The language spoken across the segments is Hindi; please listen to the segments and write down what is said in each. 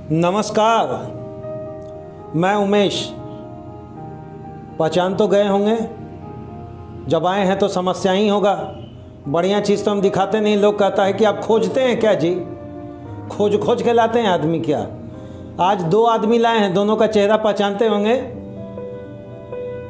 नमस्कार, मैं उमेश। पहचान तो गए होंगे, जब आए हैं तो समस्या ही होगा। बढ़िया चीज़ तो हम दिखाते नहीं। लोग कहता है कि आप खोजते हैं क्या जी? खोज खोज के लाते हैं आदमी क्या? आज दो आदमी लाए हैं, दोनों का चेहरा पहचानते होंगे।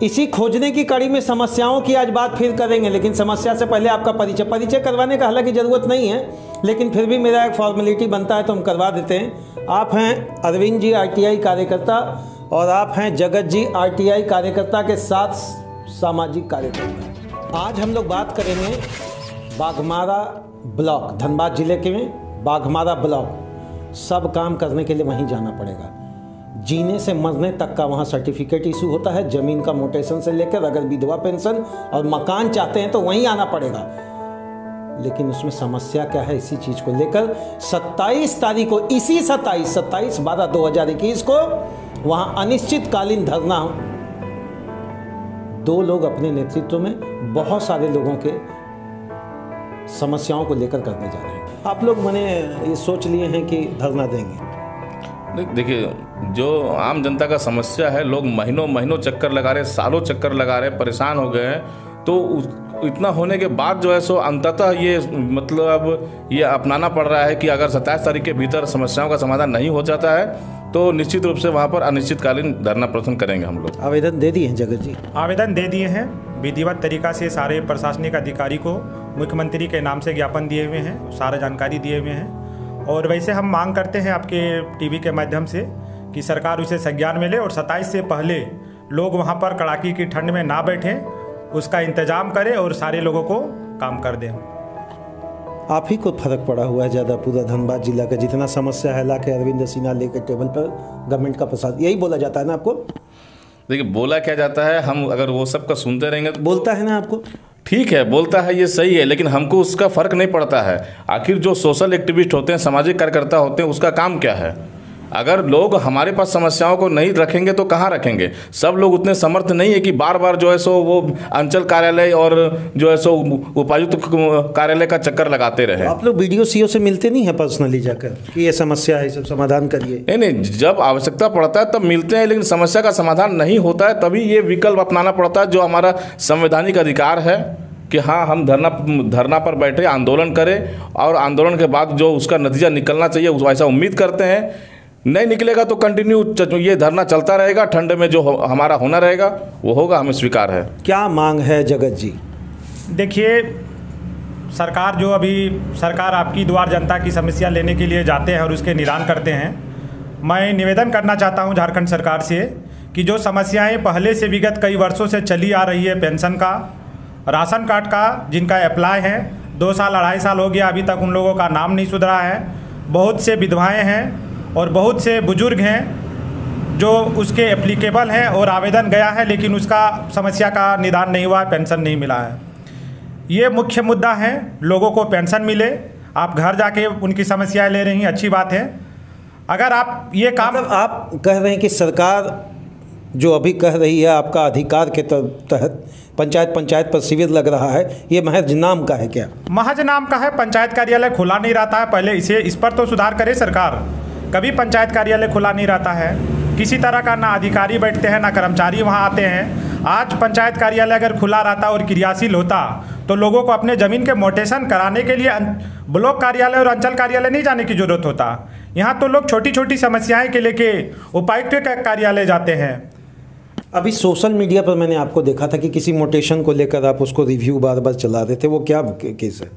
इसी खोजने की कड़ी में समस्याओं की आज बात फिर करेंगे, लेकिन समस्या से पहले आपका परिचय करवाने का हालांकि ज़रूरत नहीं है, लेकिन फिर भी मेरा एक फॉर्मेलिटी बनता है तो हम करवा देते हैं। आप हैं अरविंद जी आरटीआई कार्यकर्ता और आप हैं जगत जी आरटीआई कार्यकर्ता के साथ सामाजिक कार्यकर्ता। आज हम लोग बात करेंगे बाघमारा ब्लॉक, धनबाद जिले के में बाघमारा ब्लॉक। सब काम करने के लिए वहीं जाना पड़ेगा। जीने से मरने तक का वहाँ सर्टिफिकेट इशू होता है, ज़मीन का मोटेशन से लेकर अगर विधवा पेंशन और मकान चाहते हैं तो वहीं आना पड़ेगा। लेकिन उसमें समस्या क्या है? इसी चीज़ को लेकर 27 तारीख को, इसी 27/12/2021 को वहाँ अनिश्चितकालीन धरना, दो लोग अपने नेतृत्व में बहुत सारे लोगों के समस्याओं को लेकर करने जा रहे हैं। आप लोग मैंने ये सोच लिए हैं कि धरना देंगे। देखिए, जो आम जनता का समस्या है, लोग महीनों चक्कर लगा रहे, सालों चक्कर लगा रहे, परेशान हो गए हैं। तो इतना होने के बाद जो है सो अंततः ये मतलब ये अपनाना पड़ रहा है कि अगर 27 तारीख के भीतर समस्याओं का समाधान नहीं हो जाता है तो निश्चित रूप से वहाँ पर अनिश्चितकालीन धरना प्रदर्शन करेंगे हम लोग। आवेदन दे दिए हैं जगत जी? आवेदन दे दिए हैं। विधिवत तरीका से सारे प्रशासनिक अधिकारी को मुख्यमंत्री के नाम से ज्ञापन दिए हुए हैं, सारा जानकारी दिए हुए हैं। और वैसे हम मांग करते हैं आपके टीवी के माध्यम से कि सरकार उसे संज्ञान में ले और 27 से पहले लोग वहाँ पर कड़ाके की ठंड में ना बैठें, उसका इंतजाम करें और सारे लोगों को काम कर दें। आप ही को फर्क पड़ा हुआ है ज़्यादा, पूरा धनबाद जिला का जितना समस्या है ला के अरविंद सिन्हा लेकर टेबल पर गवर्नमेंट का प्रसाद, यही बोला जाता है ना आपको? देखिए, बोला क्या जाता है, हम अगर वो सब का सुनते रहेंगे तो बोलता है ना आपको। ठीक है, बोलता है, ये सही है, लेकिन हमको उसका फर्क नहीं पड़ता है। आखिर जो सोशल एक्टिविस्ट होते हैं, सामाजिक कार्यकर्ता होते हैं, उसका काम क्या है? अगर लोग हमारे पास समस्याओं को नहीं रखेंगे तो कहाँ रखेंगे? सब लोग उतने समर्थ नहीं है कि बार बार जो है सो वो अंचल कार्यालय और जो है सो उपायुक्त कार्यालय का चक्कर लगाते रहे। आप लोग वीडियो सीओ से मिलते नहीं है पर्सनली जाकर कि ये समस्या है, सब समाधान करिए? नहीं, जब आवश्यकता पड़ता है तब मिलते हैं, लेकिन समस्या का समाधान नहीं होता है तभी ये विकल्प अपनाना पड़ता है, जो हमारा संवैधानिक अधिकार है कि हाँ, हम धरना पर बैठे, आंदोलन करें और आंदोलन के बाद जो उसका नतीजा निकलना चाहिए वैसा उम्मीद करते हैं। नहीं निकलेगा तो कंटिन्यू ये धरना चलता रहेगा, ठंड में जो हमारा होना रहेगा वो होगा, हमें स्वीकार है। क्या मांग है जगत जी? देखिए, सरकार आपकी द्वार जनता की समस्या लेने के लिए जाते हैं और उसके निदान करते हैं। मैं निवेदन करना चाहता हूं झारखंड सरकार से कि जो समस्याएं पहले से विगत कई वर्षों से चली आ रही है, पेंशन का, राशन कार्ड का, जिनका अप्लाई है 2 साल 2.5 साल हो गया, अभी तक उन लोगों का नाम नहीं सुधरा है। बहुत से विधवाएं हैं और बहुत से बुजुर्ग हैं जो उसके एप्लीकेबल हैं और आवेदन गया है, लेकिन उसका समस्या का निदान नहीं हुआ है, पेंशन नहीं मिला है। ये मुख्य मुद्दा है, लोगों को पेंशन मिले। आप घर जाके उनकी समस्याएं ले रही हैं, अच्छी बात है। अगर आप ये काम आप कह रहे हैं कि सरकार जो अभी कह रही है आपका अधिकार के तहत पंचायत पर शिविर लग रहा है, ये महज नाम का है क्या? महज नाम का है। पंचायत कार्यालय खुला नहीं रहता है। पहले इस पर तो सुधार करे सरकार। कभी पंचायत कार्यालय खुला नहीं रहता है, किसी तरह का ना अधिकारी बैठते हैं ना कर्मचारी वहाँ आते हैं। आज पंचायत कार्यालय अगर खुला रहता और क्रियाशील होता तो लोगों को अपने ज़मीन के मोटेशन कराने के लिए ब्लॉक कार्यालय और अंचल कार्यालय नहीं जाने की जरूरत होता। यहाँ तो लोग छोटी छोटी समस्याएं के लेके उपायुक्त के कार्यालय जाते हैं। अभी सोशल मीडिया पर मैंने आपको देखा था कि किसी मोटेशन को लेकर आप उसको रिव्यू बार बार चला रहे थे, वो क्या केस है?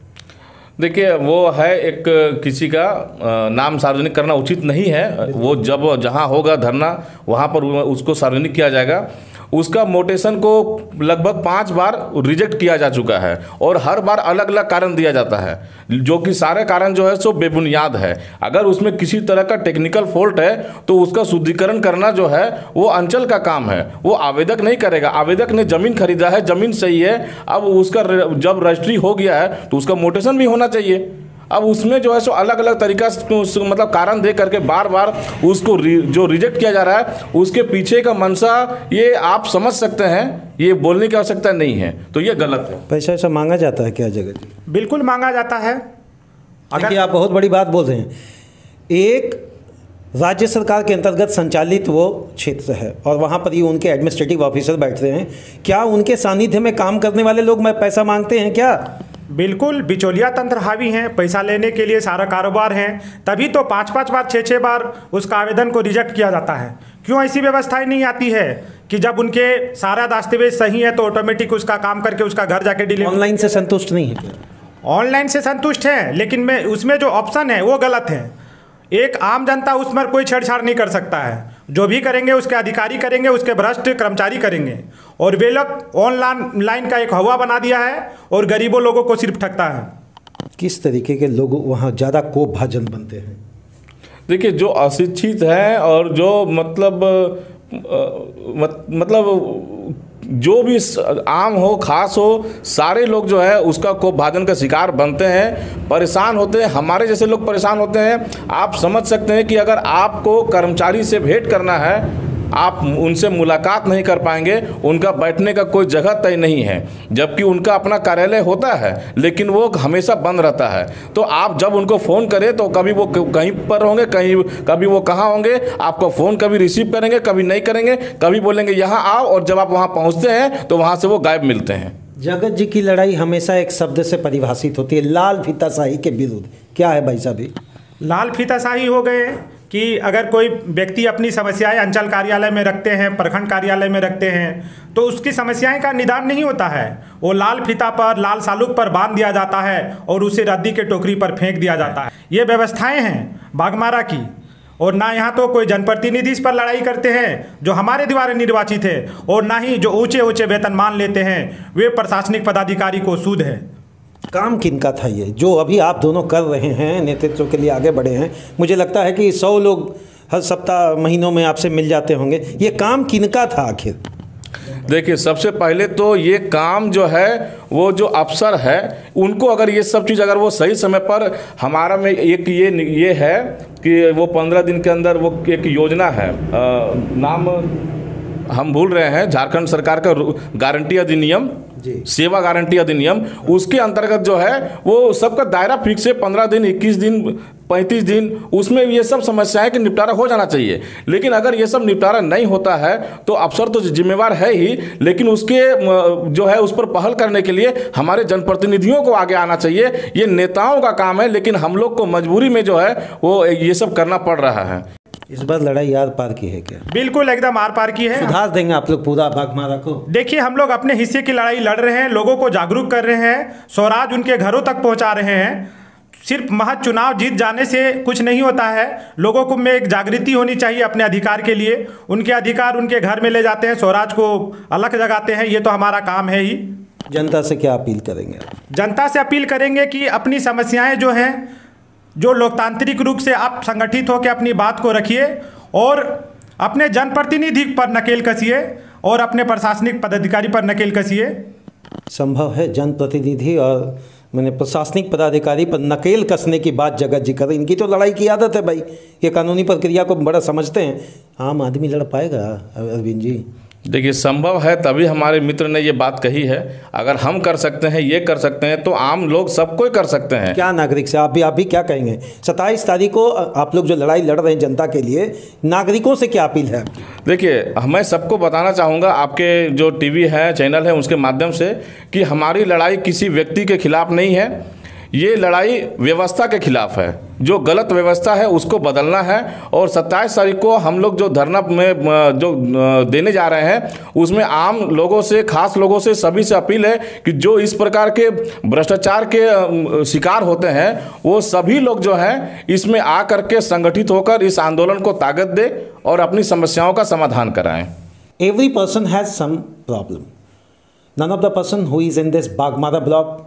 देखिए, वो है एक किसी का नाम सार्वजनिक करना उचित नहीं है। वो जब जहाँ होगा धरना वहाँ पर उसको सार्वजनिक किया जाएगा। उसका मोटेशन को लगभग 5 बार रिजेक्ट किया जा चुका है और हर बार अलग अलग कारण दिया जाता है, जो कि सारे कारण जो है सो बेबुनियाद है। अगर उसमें किसी तरह का टेक्निकल फॉल्ट है तो उसका शुद्धिकरण करना जो है वो अंचल का काम है, वो आवेदक नहीं करेगा। आवेदक ने ज़मीन खरीदा है, ज़मीन सही है, अब उसका जब रजिस्ट्री हो गया है तो उसका मोटेशन भी होना चाहिए। अब उसमें जो है सो अलग अलग तरीका से मतलब कारण दे करके बार बार उसको जो रिजेक्ट किया जा रहा है, उसके पीछे का मंशा ये आप समझ सकते हैं, ये बोलने की आवश्यकता नहीं है, तो ये गलत है। पैसा ऐसा मांगा जाता है क्या जगह जी? बिल्कुल मांगा जाता है। अगर आप बहुत बड़ी बात बोल रहे हैं, एक राज्य सरकार के अंतर्गत संचालित वो क्षेत्र है और वहाँ पर ही उनके एडमिनिस्ट्रेटिव ऑफिसर बैठते हैं। क्या उनके सानिध्य में काम करने वाले लोग पैसा मांगते हैं क्या? बिल्कुल, बिचौलिया तंत्र हावी हैं, पैसा लेने के लिए सारा कारोबार है, तभी तो 5-5 बार 6-6 बार उसका आवेदन को रिजेक्ट किया जाता है। क्यों ऐसी व्यवस्थाएं नहीं आती है कि जब उनके सारा दस्तावेज सही है तो ऑटोमेटिक उसका काम करके उसका घर जाके डिलीवर। ऑनलाइन से संतुष्ट नहीं है? ऑनलाइन से संतुष्ट हैं, लेकिन उसमें जो ऑप्शन है वो गलत है। एक आम जनता उस पर कोई छेड़छाड़ नहीं कर सकता है, जो भी करेंगे उसके अधिकारी करेंगे, उसके भ्रष्ट कर्मचारी करेंगे, और वे लोग ऑनलाइन का एक हवा बना दिया है और गरीबों लोगों को सिर्फ ठगता है। किस तरीके के लोग वहाँ ज़्यादा कोपभाजन बनते हैं? देखिए, जो अशिक्षित हैं और जो मतलब जो भी आम हो खास हो, सारे लोग जो है उसका कोपभाजन का शिकार बनते हैं, परेशान होते हैं। हमारे जैसे लोग परेशान होते हैं। आप समझ सकते हैं कि अगर आपको कर्मचारी से भेंट करना है, आप उनसे मुलाकात नहीं कर पाएंगे, उनका बैठने का कोई जगह तय नहीं है, जबकि उनका अपना कार्यालय होता है लेकिन वो हमेशा बंद रहता है। तो आप जब उनको फ़ोन करें तो कभी वो कहीं पर होंगे, कभी वो कहाँ होंगे, आपका फ़ोन कभी रिसीव करेंगे, कभी नहीं करेंगे, कभी बोलेंगे यहाँ आओ, और जब आप वहाँ पहुँचते हैं तो वहाँ से वो गायब मिलते हैं। जगत जी की लड़ाई हमेशा एक शब्द से परिभाषित होती है, लाल फीताशाही के विरुद्ध। क्या है भाई साहब? लाल फीताशाही हो गए कि अगर कोई व्यक्ति अपनी समस्याएं अंचल कार्यालय में रखते हैं, प्रखंड कार्यालय में रखते हैं, तो उसकी समस्याएं का निदान नहीं होता है। वो लाल फीता पर, लाल सालुक पर बांध दिया जाता है और उसे रद्दी के टोकरी पर फेंक दिया जाता है। ये व्यवस्थाएं हैं बाघमारा की। और ना यहाँ तो कोई जनप्रतिनिधि इस पर लड़ाई करते हैं जो हमारे द्वारा निर्वाचित है, और ना ही जो ऊंचे ऊंचे वेतनमान लेते हैं वे प्रशासनिक पदाधिकारी को सूद है। काम किनका था ये जो अभी आप दोनों कर रहे हैं, नेतृत्व के लिए आगे बढ़े हैं? मुझे लगता है कि 100 लोग हर सप्ताह महीनों में आपसे मिल जाते होंगे। ये काम किनका था आखिर? देखिए, सबसे पहले तो ये काम जो है वो जो अफसर है उनको अगर ये सब चीज़ अगर वो सही समय पर, हमारा में एक ये है कि वो 15 दिन के अंदर वो एक योजना है, नाम हम भूल रहे हैं, झारखंड सरकार का गारंटी अधिनियम, सेवा गारंटी अधिनियम, उसके अंतर्गत जो है वो सबका दायरा फिक्स है, 15 दिन, 21 दिन, 35 दिन, उसमें ये सब समस्याएं कि निपटारा हो जाना चाहिए। लेकिन अगर ये सब निपटारा नहीं होता है तो अफसर तो जिम्मेवार है ही, लेकिन उसके जो है उस पर पहल करने के लिए हमारे जनप्रतिनिधियों को आगे आना चाहिए। ये नेताओं का काम है, लेकिन हम लोग को मजबूरी में जो है वो ये सब करना पड़ रहा है। इस बार लड़ाई आर पार की है क्या? बिल्कुल, एकदम आर पार की है। सुधार देंगे आप लोग पूरा बाघमारा को? देखिए, हम लोग अपने हिस्से की लड़ाई लड़ रहे हैं, लोगों को जागरूक कर रहे हैं, स्वराज उनके घरों तक पहुंचा रहे हैं। सिर्फ महज चुनाव जीत जाने से कुछ नहीं होता है, लोगों को में एक जागृति होनी चाहिए अपने अधिकार के लिए। उनके अधिकार उनके घर में ले जाते हैं, स्वराज को अलग जगाते हैं, ये तो हमारा काम है ही। जनता से क्या अपील करेंगे? जनता से अपील करेंगे कि अपनी समस्याएं जो हैं, जो लोकतांत्रिक रूप से आप संगठित होकर अपनी बात को रखिए और अपने जनप्रतिनिधि पर नकेल कसिए और अपने प्रशासनिक पदाधिकारी पर नकेल कसिए। संभव है जनप्रतिनिधि और मैंने प्रशासनिक पदाधिकारी पर नकेल कसने की बात जगत जी कर, इनकी तो लड़ाई की आदत है भाई, ये कानूनी प्रक्रिया को बड़ा समझते हैं। आम आदमी लड़ पाएगा अरविंद जी? देखिए, संभव है तभी हमारे मित्र ने ये बात कही है। अगर हम कर सकते हैं, ये कर सकते हैं, तो आम लोग सब कोई कर सकते हैं। क्या नागरिक से आप भी क्या कहेंगे? 27 तारीख को आप लोग जो लड़ाई लड़ रहे हैं जनता के लिए, नागरिकों से क्या अपील है? देखिए, मैं सबको बताना चाहूँगा, आपके जो टीवी है, चैनल है, उसके माध्यम से, कि हमारी लड़ाई किसी व्यक्ति के खिलाफ नहीं है, ये लड़ाई व्यवस्था के खिलाफ है। जो गलत व्यवस्था है उसको बदलना है। और 27 तारीख को हम लोग जो धरना में जो देने जा रहे हैं, उसमें आम लोगों से, खास लोगों से, सभी से अपील है कि जो इस प्रकार के भ्रष्टाचार के शिकार होते हैं, वो सभी लोग जो हैं इसमें आ करके संगठित होकर इस आंदोलन को ताकत दे और अपनी समस्याओं का समाधान कराएं। Every person has some problem. None of the person who is in this Baghmara block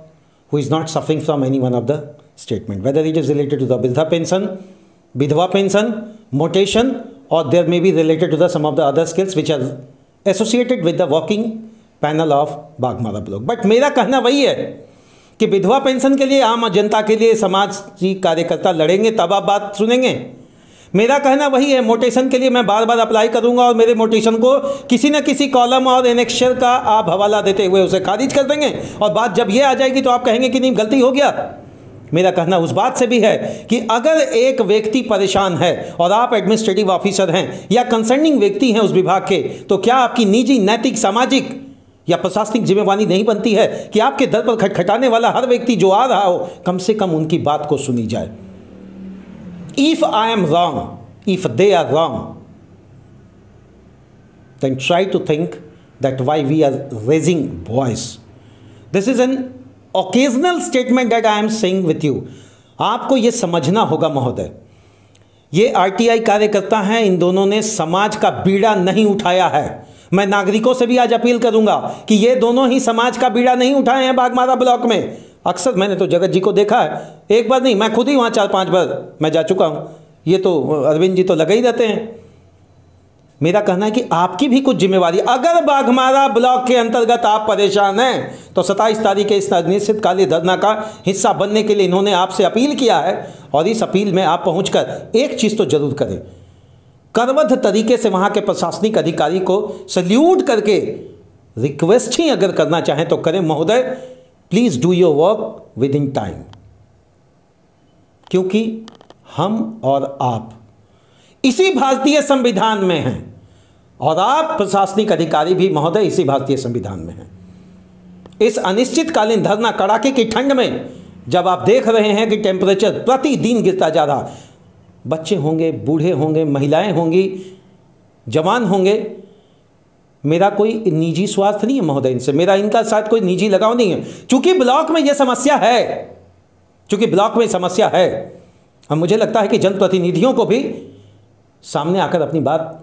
who is not suffering from any one of the statement, whether it is related to the Vidha pension, Vidhva pension, mutation, or there may be related to the some of the other skills which are associated with the working panel of Baghmara block. But मेरा कहना वही है कि विधवा पेंशन के लिए आम जनता के लिए समाजी कार्यकर्ता लड़ेंगे, तब आप बात सुनेंगे। मेरा कहना वही है, मोटेशन के लिए मैं बार बार अप्लाई करूंगा और मेरे मोटेशन को किसी न किसी कॉलम और एनेक्शर का आप हवाला देते हुए उसे खारिज कर देंगे, और बात जब ये आ जाएगी तो आप कहेंगे कि नहीं, गलती हो गया, मेरा कहना उस बात से भी है कि अगर एक व्यक्ति परेशान है और आप एडमिनिस्ट्रेटिव ऑफिसर हैं या कंसर्निंग व्यक्ति हैं उस विभाग के, तो क्या आपकी निजी, नैतिक, सामाजिक या प्रशासनिक जिम्मेवारी नहीं बनती है कि आपके दर पर खटखटाने वाला हर व्यक्ति जो आ रहा हो, कम से कम उनकी बात को सुनी जाए। If I am wrong, if they are wrong, then try to think that why we are raising voice. This is an occasional statement that I am saying with you. आपको ये समझना होगा महोदय, ये आरटीआई कार्यकर्ता हैं, इन दोनों ने समाज का बीड़ा नहीं उठाया है। मैं नागरिकों से भी आज अपील करूंगा कि ये दोनों ही समाज का बीड़ा नहीं उठाए हैं बाघमारा ब्लॉक में। अक्सर मैंने तो जगत जी को देखा है, एक बार नहीं, मैं खुद ही वहाँ 4-5 बार मैं जा चुका हूँ। ये तो अरविंद जी तो लगे ही रहते हैं। मेरा कहना है कि आपकी भी कुछ जिम्मेवारी, अगर बाघमारा ब्लॉक के अंतर्गत आप परेशान हैं तो 27 तारीख के इस अनिश्चितकालीन धरना का हिस्सा बनने के लिए इन्होंने आपसे अपील किया है, और इस अपील में आप पहुंचकर एक चीज़ तो जरूर करें, करबद्ध तरीके से वहाँ के प्रशासनिक अधिकारी को सल्यूट करके रिक्वेस्ट ही अगर करना चाहें तो करें, महोदय please do your work with in time, क्योंकि हम और आप इसी भारतीय संविधान में हैं और आप प्रशासनिक अधिकारी भी महोदय इसी भारतीय संविधान में हैं। इस अनिश्चितकालीन धरना कड़ाके की ठंड में जब आप देख रहे हैं कि टेम्परेचर प्रतिदिन गिरता जा रहा, बच्चे होंगे, बूढ़े होंगे, महिलाएं होंगी, जवान होंगे, मेरा कोई निजी स्वार्थ नहीं है महोदय इनसे, मेरा इनका साथ कोई निजी लगाव नहीं है। चूंकि ब्लॉक में यह समस्या है, चूंकि ब्लॉक में समस्या है, और मुझे लगता है कि जनप्रतिनिधियों को भी सामने आकर अपनी बात,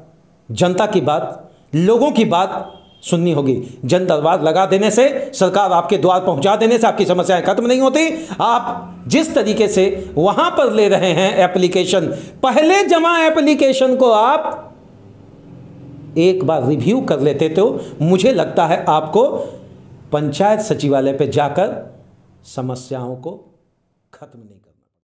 जनता की बात, लोगों की बात सुननी होगी। जन दरबार लगा देने से, सरकार आपके द्वार पहुंचा देने से आपकी समस्याएं खत्म नहीं होती। आप जिस तरीके से वहां पर ले रहे हैं एप्लीकेशन, पहले जमा एप्लीकेशन को आप एक बार रिव्यू कर लेते तो मुझे लगता है आपको पंचायत सचिवालय पे जाकर समस्याओं को खत्म नहीं कर